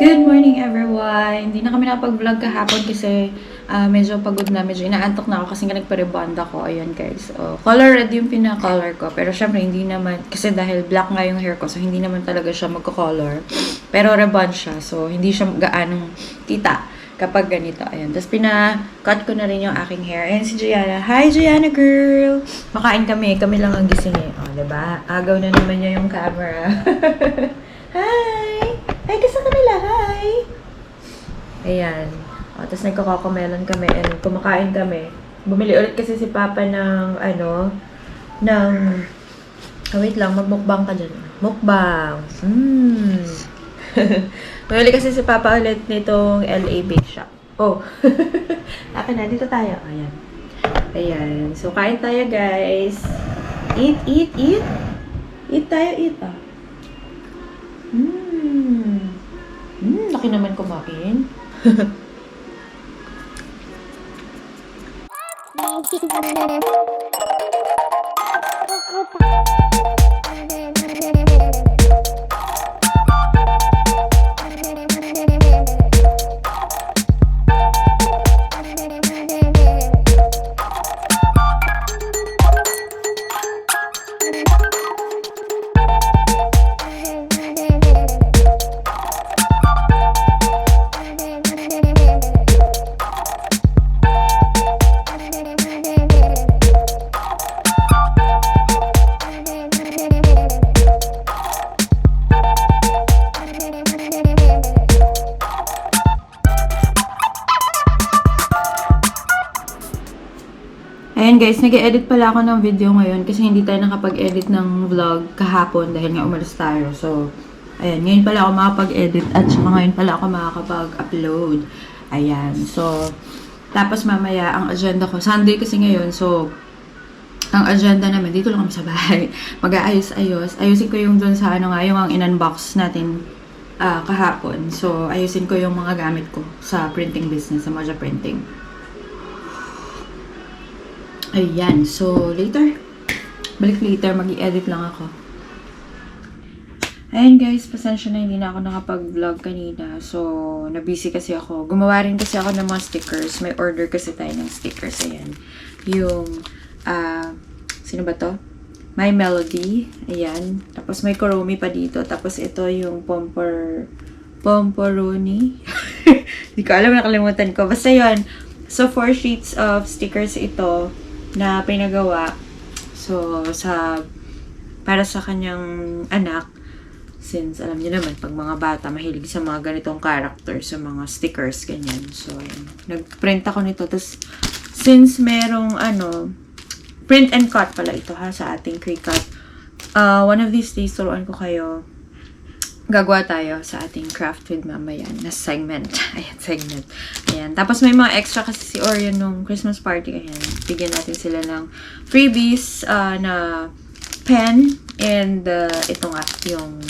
Good morning everyone! Hindi na kami nakapag-vlog kahapon kasi medyo pagod na, medyo inaantok na ako kasi nga nagpa-rebond ako. Ayan guys. Color red yung pina-color ko. Pero syempre hindi naman, kasi dahil black nga yung hair ko, so hindi naman talaga siya magko-color. Pero rebond siya, so hindi siya gaanong kita kapag ganito. Ayan. Tapos pina-cut ko na rin yung aking hair. Ayan si Gianna. Hi Gianna girl! Makain kami. Kami lang ang gising eh. O, diba? Agaw na naman niya yung camera. Hi! Hi ka sa kanila, hi! Ayan. O, tapos nagkakakomelon kami and kumakain kami. Bumili ulit kasi si Papa ng, wait lang, magmukbang ka dyan. Mukbang! Bumili kasi si Papa ulit nitong LA Bake Shop. Oh! Akin na, dito tayo. Ayan. Ayan. So, kain tayo, guys. Eat, eat, eat! Eat tayo, eat, ah. Laki naman kumain. Ayan guys, nag-edit pala ako ng video ngayon kasi hindi tayo nakapag-edit ng vlog kahapon dahil nga umalis tayo. So, ayan, ngayon pala ako makapag-edit at saka ngayon pala ako makakapag-upload. Ayan, so, tapos mamaya ang agenda ko, Sunday kasi ngayon, so, ang agenda namin, dito lang kami sa bahay, mag-aayos-ayos. Ayusin ko yung dun sa yung ang in-unbox natin kahapon. So, ayusin ko yung mga gamit ko sa printing business, sa Moja Printing. Ayan. So, later. Balik later. Mag-i-edit lang ako. Ayan guys. Pasensya na hindi na ako nakapag-vlog kanina. So, nabusy kasi ako. Gumawa rin kasi ako ng mga stickers. May order kasi tayo ng stickers. Ayan. Yung, sino ba to? My Melody. Ayan. Tapos may Kuromi pa dito. Tapos ito yung Pomporoni. Hindi ko alam. Nakalimutan ko. Basta yun. So, 4 sheets of stickers ito na pinagawa. So, para sa kanyang anak, since alam niyo naman, pag mga bata, mahilig sa mga ganitong character, sa mga stickers, ganyan. So, ayan. Nag-print ako nito. Tapos, since merong, print and cut pala ito, ha, sa ating Cricut. One of these days, turuan ko kayo. Gagawa tayo sa ating craft with mama yan, na segment. Ayan, segment. Ayan. Tapos may mga extra kasi si Orion nung Christmas party. Ayan. Bigyan natin sila ng freebies na pen. And ito nga yung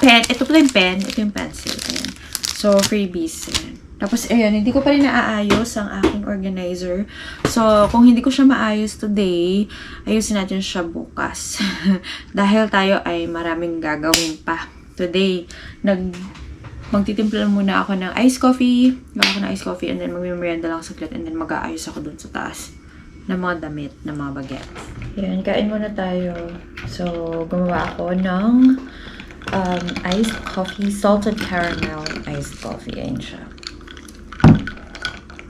pen. Ito pala yung pen. Ito yung pencil. Ayan. So, freebies. Ayan. Tapos, ayan. Hindi ko pa rin naaayos ang aking organizer. So, kung hindi ko siya maayos today, ayusin natin siya bukas. Dahil tayo ay maraming gagawin pa. Today, magtitimpla muna ako ng iced coffee. Gawa ako ng iced coffee and then magmimerienda lang saglit and then mag-aayos ako dun sa taas ng mga damit, ng mga baguette. Yan, kain muna tayo. So, gumawa ako ng iced coffee, salted caramel iced coffee. Ayan siya.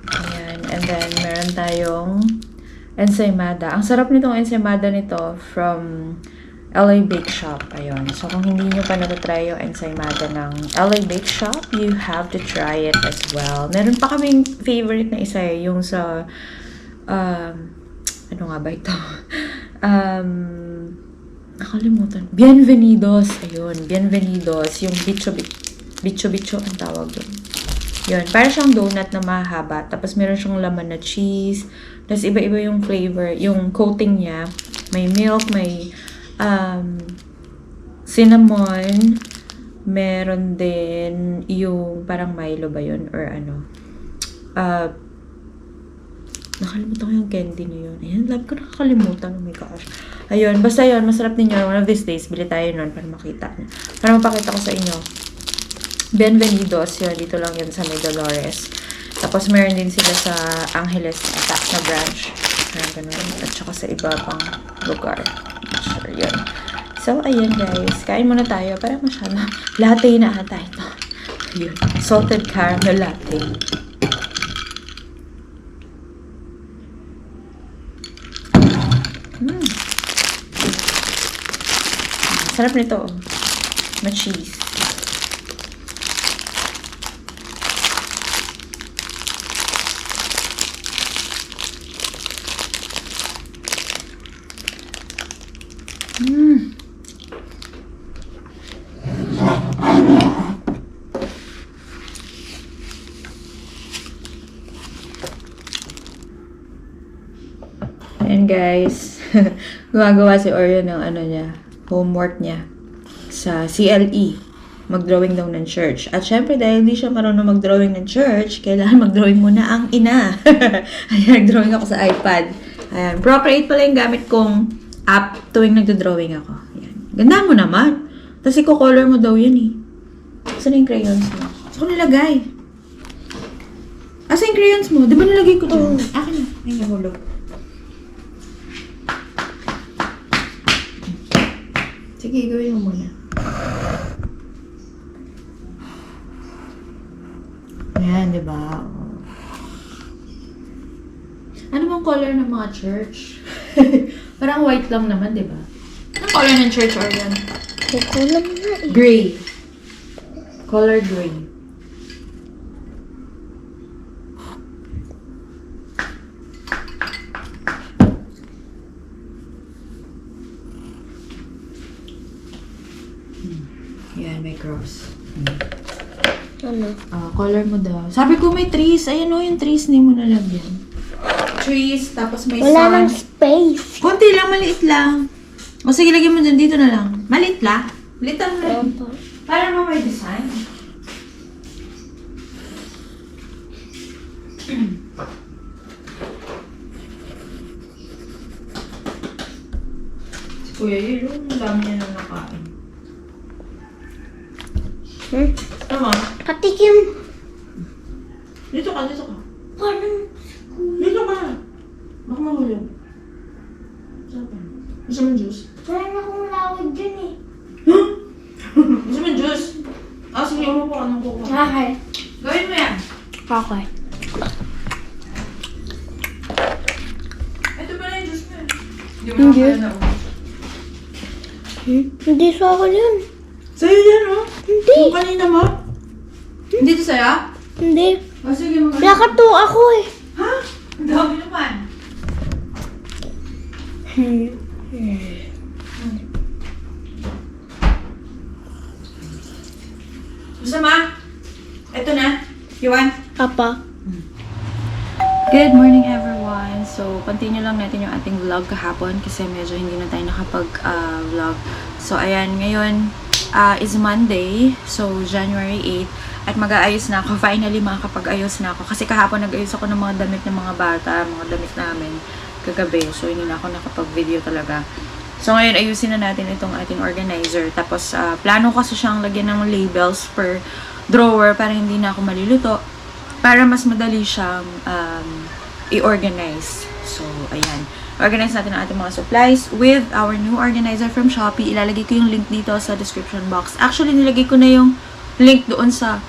Ayan, and then meron tayong ensaymada. Ang sarap nitong ensaymada nito from LA Bake Shop. Ayun. So, kung hindi nyo pa natatry yung ensaymada ng LA Bake Shop, you have to try it as well. Meron pa kaming favorite na isa yung sa, ano nga ba ito? Nakalimutan. Bienvenidos. Ayun. Bienvenidos. Yung bicho ang tawag doon. Yun. Para siyang donut na mahaba. Tapos meron siyang laman na cheese. Tapos iba-iba yung flavor. Yung coating niya. May milk, may cinnamon, meron din yung parang Milo ba yun or nakalimutan ko yung candy na yun. Ayan, love ko nakakalimutan. Oh my gosh. Ayun, basta yun, masarap din yun. One of these days, bili tayo nun para makita. Para mapakita ko sa inyo. Bienvenidos, yun, dito lang yun sa May Dolores. Tapos meron din sila sa Angeles na branch. Ganun. At saka sa iba pang lugar. Sure, yun. So, ayun guys. Kain muna tayo. Para masyado. Latte na ata ito. Yun. Salted caramel latte. Sarap nito. Ma-cheese. And guys, gumagawa si Oreo ng ano niya, homework niya sa CLE. Mag-drawing daw ng church. At syempre, dahil hindi siya marunong mag-drawing ng church, kailangan mag-drawing muna ang ina. Ayan, nag-drawing ako sa iPad. Ayan, Procreate pala yung gamit kong app tuwing nagdo-drawing ako. Ayan. Ganda mo naman. Tapos i-color mo daw yan eh. Saan yung crayons mo? Saan ko nilagay? Asa yung crayons mo? Di ba nilagay ko dyan? Akin na. Ay, nahulog. Sige, gawin mo muna. Ayan, di ba? Ano bang color ng mga church? Parang white lang naman, di ba? Anong color ng church, Orion? Kukulam na eh. Gray. Color gray. Yan, may cross. Ano? Color mo daw. Sabi ko may trees. Ayan o, yung trees hindi mo nalagyan. Trees, tapos may Wala sun. nang space. Konti lang, maliit lang. O sige, lagyan mo dyan. Dito na lang. Maliit lang. Maliit lang na. Para mo may design. Si Kuya Yelo, ang dami niya nang nakain. Tama. Katikim. Dito ka, dito ka. Parang Dito ka. Baka mahulog. Saan ka? Gusto mo juice? wala na akong lawag dyan eh. Huh? Gusto mo juice? Sige mo po. Anong kuko? Okay. Gawin mo yan. Okay. Ito pala yung juice mo eh. Hindi mo Hindi. na kaya na. Hindi sa akin yun. Sa'yo yan, oh. Hindi. Yung kanina mo? Hindi ito sa'yo? Hindi. Sige mo. Nakato ako eh. Ha? Ang dami naman. Gusto ma? Ito na. You want? Papa. Good morning everyone! So, continue lang natin yung ating vlog kahapon kasi medyo hindi na tayo nakapag-vlog. So, ayan, ngayon is Monday, so January 8, at mag-aayos na ako. Finally, makakapag-ayos na ako. Kasi kahapon nag-ayos ako ng mga damit ng mga bata, mga damit namin kagabi. So, hindi na ako nakapag-video talaga. So, ngayon, ayusin na natin itong ating organizer. Tapos, plano kasi siyang lagyan ng labels per drawer para hindi na ako maluluto. Para mas madali siyang i-organize. So, ayan. Organize natin ang ating mga supplies with our new organizer from Shopee. Ilalagay ko yung link dito sa description box. Actually, nilagay ko na yung link doon sa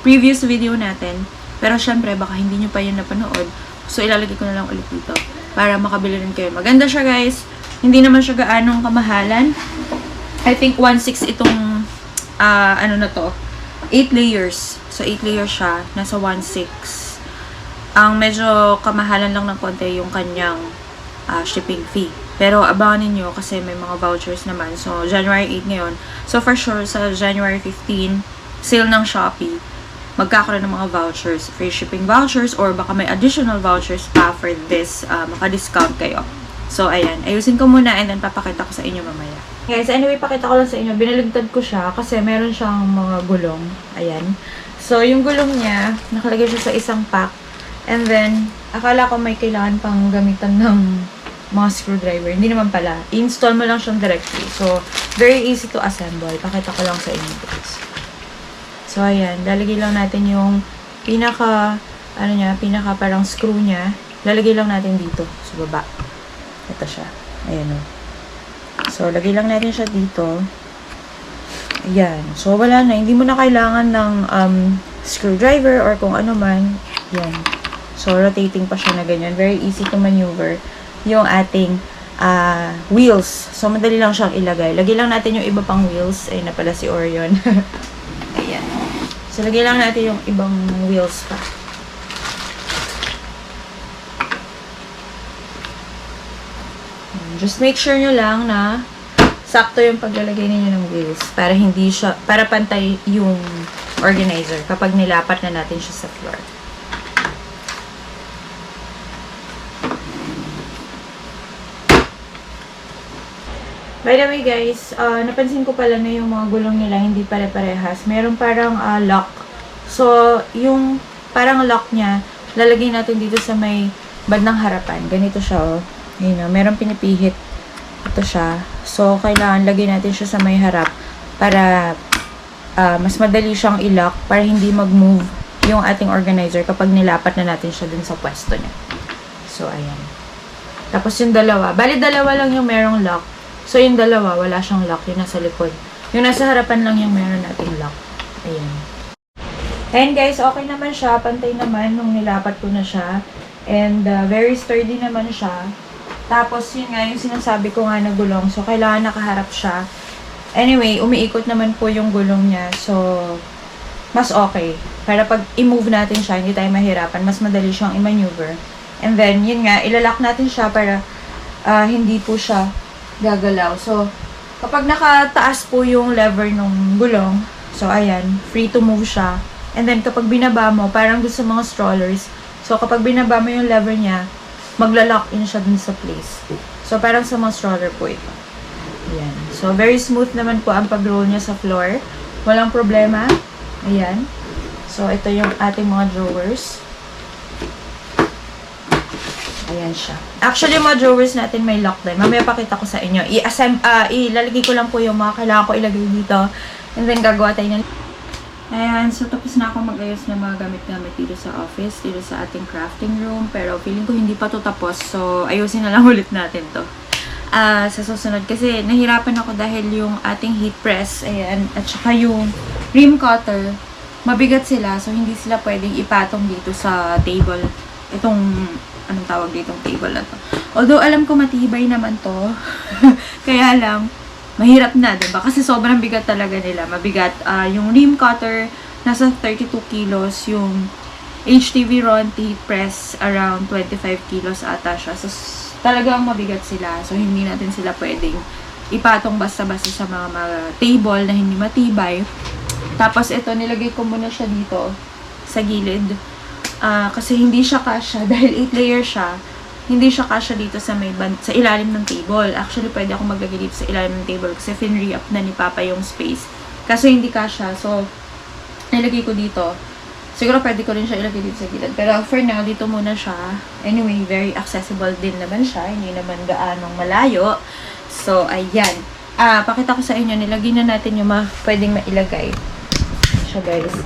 previous video natin. Pero syempre, baka hindi nyo pa yun napanood. So, ilalagay ko na lang ulit dito para makabili rin kayo. Maganda siya, guys. Hindi naman siya gaanong kamahalan. I think 1.6 itong, ano na to, 8 layers. So, 8 layers siya. Nasa 1.6. Ang medyo kamahalan lang ng konti yung kanyang shipping fee. Pero abangan ninyo kasi may mga vouchers naman. So, January 8 ngayon. So, for sure, sa January 15, sale ng Shopee, magkakaroon ng mga vouchers. Free shipping vouchers or baka may additional vouchers pa for this. Maka-discount kayo. So, ayan. Ayusin ko muna and then papakita ko sa inyo mamaya. Guys, anyway, pakita ko lang sa inyo. Binaligtad ko siya kasi meron siyang mga gulong. Ayan. So, yung gulong niya, nakalagay siya sa isang pack. And then, akala ko may kailangan pang gamitan ng mga screwdriver. Hindi naman pala. I-install mo lang siyang directly. So, very easy to assemble. Pakita ko lang sa inyo, guys. So, So, ayan. Lalagay lang natin yung pinaka parang screw niya. Lalagay lang natin dito sa baba. Ito siya. Ayan o. So, lagay lang natin siya dito. Ayan. So, wala na. Hindi mo na kailangan ng screwdriver or kung ano man. Ayan. So, rotating pa siya na ganyan. Very easy to maneuver yung ating wheels. So, madali lang siyang ilagay. Lagay lang natin yung iba pang wheels. Ayun na pala si Orion. Ayan. So, lagay lang natin yung ibang wheels pa. Just make sure nyo lang na sakto yung paglalagay ninyo ng wheels para pantay yung organizer kapag nilapat na natin siya sa floor. By the way guys, napansin ko pala na yung mga gulong nila hindi pare-parehas. Meron parang lock. So, yung parang lock niya, lalagay natin dito sa may bandang harapan. Ganito siya, oh. Ayun, meron pinipihit. Ito siya. So, kailangan lagay natin siya sa may harap para mas madali siyang i-lock para hindi mag-move yung ating organizer kapag nilapat na natin siya dun sa pwesto niya. So, ayan. Tapos yung dalawa. Bali, dalawa lang yung merong lock. So, yung dalawa, wala siyang lock. Yung nasa likod. Yung nasa harapan lang yung meron nating lock. Ayan. And guys, okay naman siya. Pantay naman nung nilapat ko na siya. And very sturdy naman siya. Tapos, yun nga, yung sinasabi ko nga na gulong. So, kailangan nakaharap siya. Anyway, umiikot naman po yung gulong niya. So, mas okay. Para pag i-move natin siya, hindi tayo mahirapan. Mas madali siyang i-maneuver. And then, yun nga, ilalock natin siya para hindi po siya gagalaw. So, kapag nakataas po yung lever ng gulong, so, ayan, free to move siya. And then, kapag binaba mo, parang doon sa mga strollers, so, kapag binaba mo yung lever niya, magla-lock in siya dun sa place. So, parang sa mga stroller po ito. Ayan. So, very smooth naman po ang pag-roll niya sa floor. Walang problema. Ayan. So, ito yung ating mga drawers. Ayan siya. Actually, yung mga drawers natin may lock din. Mamaya pakita ko sa inyo. Ilalagay ko lang po yung mga kailangan ko ilagay dito. And then, gagawa tayo ng... Ayan. So, tapos na ako mag-ayos ng mga gamit-gamit dito sa office. Dito sa ating crafting room. Pero, feeling ko hindi pa to tapos. So, ayusin na lang ulit natin to. Sa susunod. Kasi, nahirapan ako dahil yung ating heat press. Ayan. At saka yung rim cutter. Mabigat sila. So, hindi sila pwedeng ipatong dito sa table. Itong... anong tawag ditong table na to. Although, alam ko matibay naman to. Kaya lang, mahirap na, diba? Kasi sobrang bigat talaga nila. Mabigat. Yung rim cutter, nasa 32 kilos. Yung HTV Ron heat press, around 25 kilos ata siya. So, talagang mabigat sila. So, hindi natin sila pwedeng ipatong basta-basta sa mga table na hindi matibay. Tapos, ito, nilagay ko muna siya dito sa gilid. Kasi hindi siya kasya, dahil 8 layer siya, hindi siya kasya dito sa sa ilalim ng table. Actually, pwede ako maglagay dito sa ilalim ng table kasi finre up na ni Papa yung space. Kaso hindi kasya, so, nilagay ko dito. Siguro pwede ko rin siya ilagay dito sa gilid. Pero for now, dito muna siya. Anyway, very accessible din naman siya. Hindi naman gaanong malayo. So, ayan. Pakita ko sa inyo, nilagay na natin yung mga pwedeng mailagay. Siya, guys.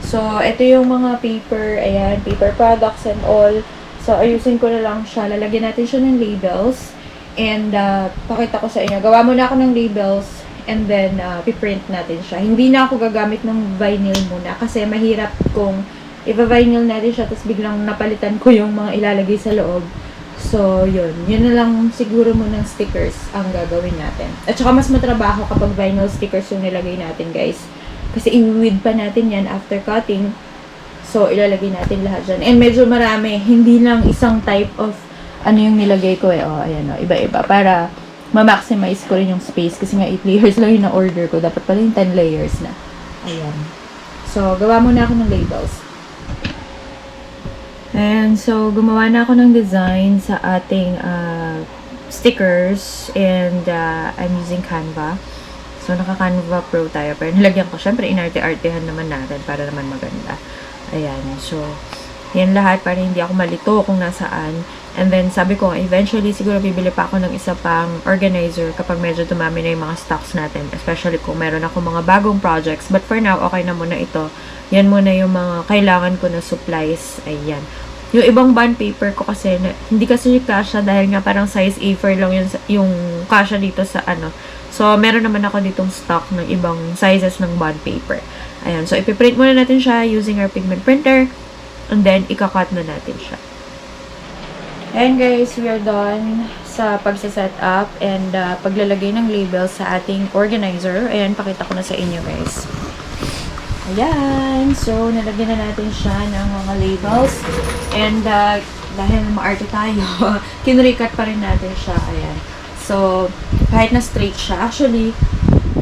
So, ito yung mga paper, ayan, paper products and all. So, ayusin ko na lang siya. Lalagyan natin siya ng labels. And, pakita ko sa inyo. Gawa muna ako ng labels. And then, piprint natin siya. Hindi na ako gagamit ng vinyl muna. Kasi mahirap kung i-vinyl natin siya. Tapos biglang napalitan ko yung mga ilalagay sa loob. So, yun. Yun na lang siguro muna ng stickers ang gagawin natin. At saka mas matrabaho kapag vinyl stickers yung nilagay natin, guys. Kasi i-weed pa natin yan after cutting. So, ilalagay natin lahat dyan. And medyo marami. Hindi lang isang type of ano yung nilagay ko eh. O, ayan o. Iba-iba. Para ma-maximize ko rin yung space. Kasi nga 8 layers lang yung na-order ko. Dapat pala yung 10 layers na. Ayan. So, gawa muna ako ng labels. And so, gumawa na ako ng design sa ating stickers. And I'm using Canva. So, naka-Canva Pro tayo. Pero nilagyan ko, syempre, inarte-artehan naman natin para naman maganda. Ayan. So, yan lahat para hindi ako malito kung nasaan. And then, sabi ko, eventually, siguro bibili pa ako ng isa pang organizer kapag medyo dumami na yung mga stocks natin. Especially kung meron ako mga bagong projects. But for now, okay na muna ito. Yan muna yung mga kailangan ko na supplies. Ayan. Yung ibang bond paper ko kasi, hindi kasi kasha dahil nga parang size A4 lang yung kasha dito sa ano. So, meron naman ako ditong stock ng ibang sizes ng bond paper. Ayan. So, ipiprint muna natin siya using our pigment printer. And then, ikakat na natin siya. And guys, we are done sa pagsaset up and paglalagay ng labels sa ating organizer. Ayan, pakita ko na sa inyo guys. Ayan. So, nalagyan na natin siya ng mga labels. And dahil maarte tayo, kinrikat pa rin natin siya. Ayan. So, kahit na straight siya. Actually,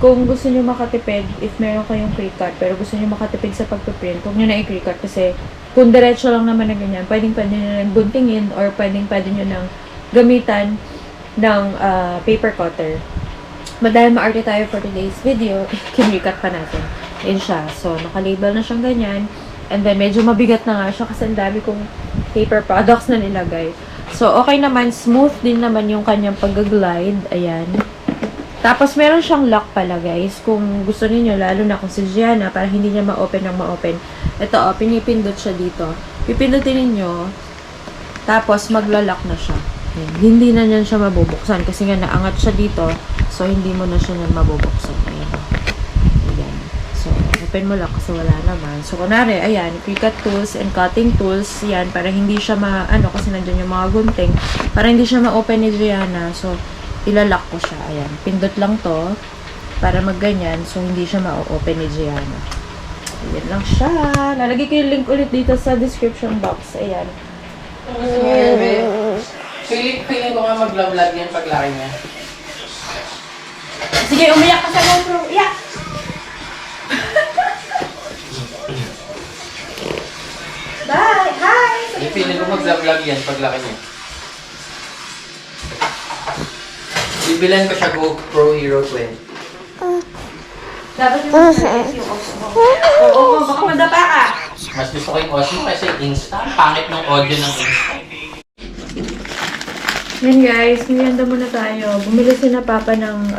kung gusto nyo makatipid, if meron kayong Cricut, pero gusto nyo makatipid sa pagpiprint, huwag nyo na i-Cricut kasi kung diretso lang naman na ganyan, pwede nyo nang guntingin or pwede nyo nang gamitan ng paper cutter. But dahil maarte tayo for today's video, kinrikat pa natin. Yun siya. So, nakalabel na siyang ganyan. And then, medyo mabigat na nga siya kasi ang dami kong paper products na nilagay. So, okay naman. Smooth din naman yung kanyang pag-glide. Ayan. Tapos, meron siyang lock pala, guys. Kung gusto niyo lalo na kung si Gianna, para hindi niya ma-open ng ma-open. Ito, pinipindot siya dito. Pipindutin ninyo, tapos magla-lock na siya. Ayan. Hindi na niyan siya mabubuksan kasi nga naangat siya dito. So, hindi mo na siya niyan mabubuksan. Ayan. Ayan. So, open mo lang kasi wala naman. So, kunwari, ayan, Cricut tools and cutting tools. Yan, para hindi siya kasi nandiyan yung mga gunting. Para hindi siya ma-open ni Gianna. So, ilalock ko siya. Ayan. Pindot lang to para magganyan. So, hindi siya ma-open ni Gianna. Ayan lang siya. Lalagay ko yung link ulit dito sa description box. Ayan. Feeling ko nga mag-vlog yan paglaki niya. Sige, umiyak ka sa GoPro. Iyak! Bye! Hi! Feeling ko mag-vlog yan paglaki niya. Bibilan ko siya GoPro Hero 20. Dapat yung yung Osmo. Oo, baka madapa ka. Mas gusto ko yung Osmo kasi Insta. Pangit ng audio ng Insta. Yan guys, merienda muna tayo. Bumili si na Papa ng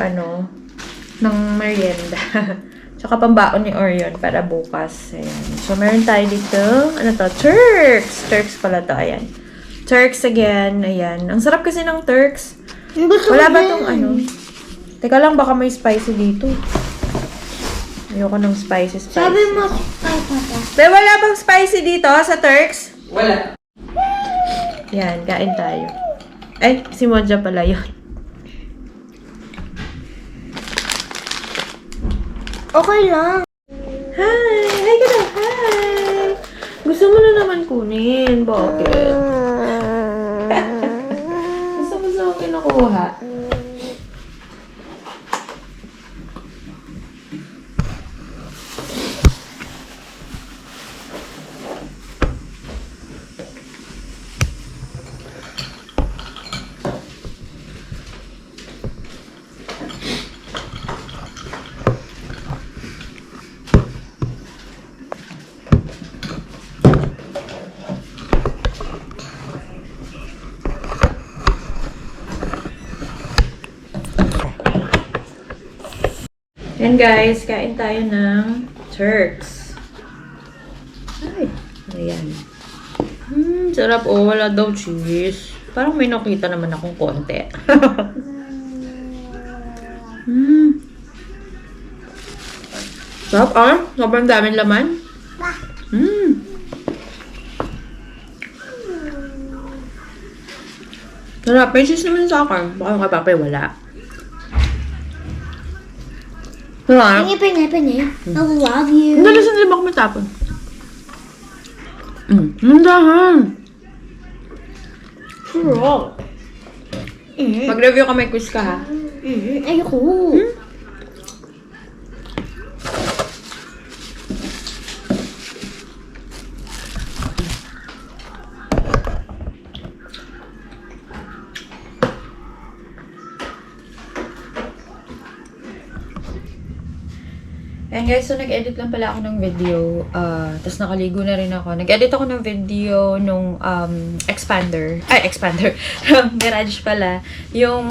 ng merienda. Tsaka pambaon ni Orion para bukas. Ayan. So, meron tayo dito. Ano to? Turks! Turks pala to. Ayan. Turks again. Ayan. Ang sarap kasi ng Turks. Wala ba tong Teka lang, baka may spicy dito. Ayoko ng spicy. Sabi mo, ay papa. Pero wala bang spicy dito sa Turks? Wala. Yan, kain tayo. Ay, si Monja pala yun. Okay lang. Hi! Hi ka na! Hi! Gusto mo na naman kunin. Bakit? Gusto mo sa akin nakuha? And guys, kain tayo ng Turks. Ay, ayan. Sarap. Oh, wala daw cheese. Parang may nakita naman akong konti. Sarap sobrang daming laman. Sarap. May cheese naman sa akin. Baka kay Papa wala. Sarap. Pingi. I love you. Ang dalas na ba ako matapon? Nandahan. Sarap. Mag-review ka, may quiz ka ha. Ayoko. And guys, so nag-edit lang pala ako ng video. Tapos nakaligo na rin ako. Nag-edit ako ng video nung expander. Mirage pala. Yung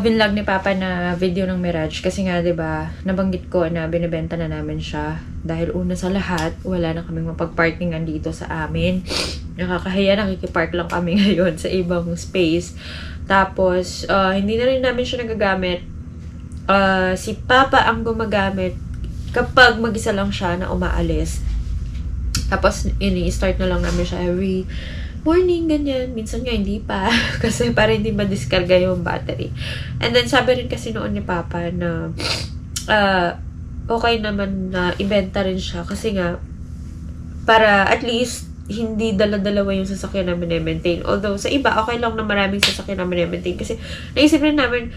binlog ni Papa na video ng Mirage. Kasi nga, 'di ba, nabanggit ko na binibenta na namin siya. Dahil una sa lahat, wala na kaming mapag-parkingan dito sa amin. Nakakahiya, nakikipark lang kami ngayon sa ibang space. Tapos, hindi na rin namin siya nagagamit. Si Papa ang gumagamit kapag mag-isa lang siya na umaalis. Tapos, ini-start na lang namin siya every morning, ganyan. Minsan nga, hindi pa. Kasi para hindi ma-discarga yung battery. And then, sabi rin kasi noon ni Papa na okay naman na ibenta rin siya. Kasi nga, para at least, hindi dala-dalawa yung sasakyan na maintain. Although, sa iba, okay lang na maraming sasakyan na maintain. Kasi, naisip rin namin,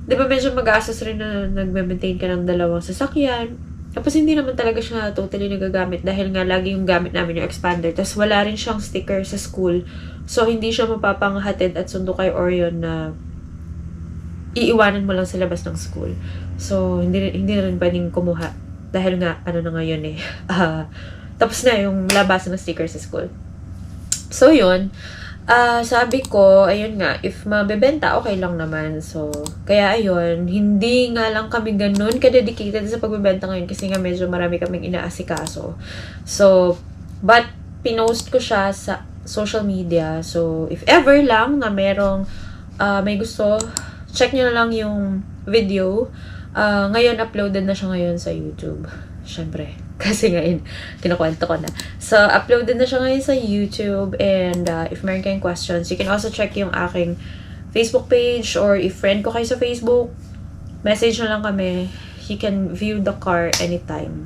di ba medyo mag-aasas rin na nag-maintain ka ng dalawang sasakyan. Tapos hindi naman talaga siya totally nagagamit dahil nga lagi yung gamit namin yung expander. Tapos wala rin siyang sticker sa school. So hindi siya mapapanghatid at sundo kay Orion na iiwanan mo lang sa labas ng school. So hindi na rin pwedeng kumuha dahil nga ano na ngayon eh. Tapos na yung labas ng sticker sa school. So yun. Sabi ko, ayun nga, if mabebenta, okay lang naman. So, kaya ayun, hindi nga lang kami ganun ka-dedicated sa pagbebenta ngayon kasi nga medyo marami kaming inaasikaso. So, but pinost ko siya sa social media. So, if ever lang na merong may gusto, check nyo na lang yung video. Ngayon, uploaded na siya ngayon sa YouTube. Syempre. Kasi ngayon, kinukwento ko na. So, uploaded na siya ngayon sa YouTube. And if meron kayong questions, you can also check yung aking Facebook page. Or if friend ko kayo sa Facebook, message na lang kami. You can view the car anytime.